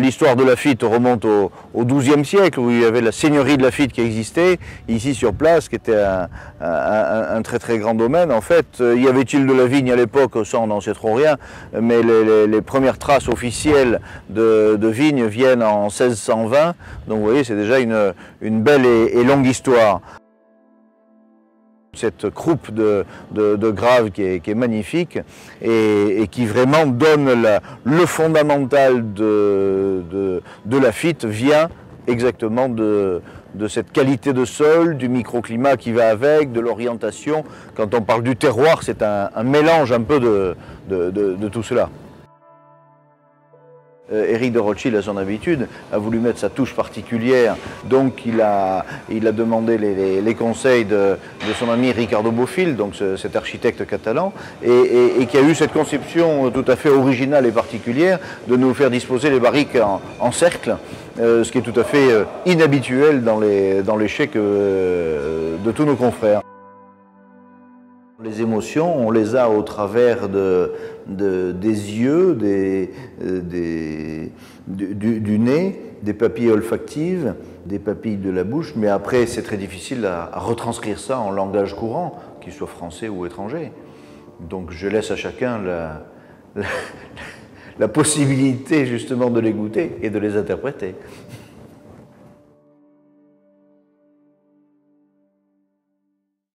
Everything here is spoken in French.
L'histoire de Laffitte remonte au XIIe siècle, où il y avait la seigneurie de Laffitte qui existait, ici sur place, qui était un très très grand domaine. En fait, y avait-il de la vigne à l'époque? Ça on n'en sait trop rien, mais les premières traces officielles de vigne viennent en 1620, donc vous voyez, c'est déjà une belle et longue histoire. Cette croupe de Grave qui est magnifique et qui vraiment donne le fondamental de Laffitte vient exactement de cette qualité de sol, du microclimat qui va avec, de l'orientation. Quand on parle du terroir, c'est un mélange un peu de tout cela. Éric de Rothschild, à son habitude, a voulu mettre sa touche particulière, donc il a demandé les conseils de son ami Ricardo Bofill, donc cet architecte catalan, et qui a eu cette conception tout à fait originale et particulière de nous faire disposer les barriques en cercle, ce qui est tout à fait inhabituel dans les chais de tous nos confrères. Les émotions, on les a au travers des yeux, du nez, des papilles olfactives, des papilles de la bouche, mais après c'est très difficile à retranscrire ça en langage courant, qu'il soit français ou étranger. Donc je laisse à chacun la possibilité justement de les goûter et de les interpréter.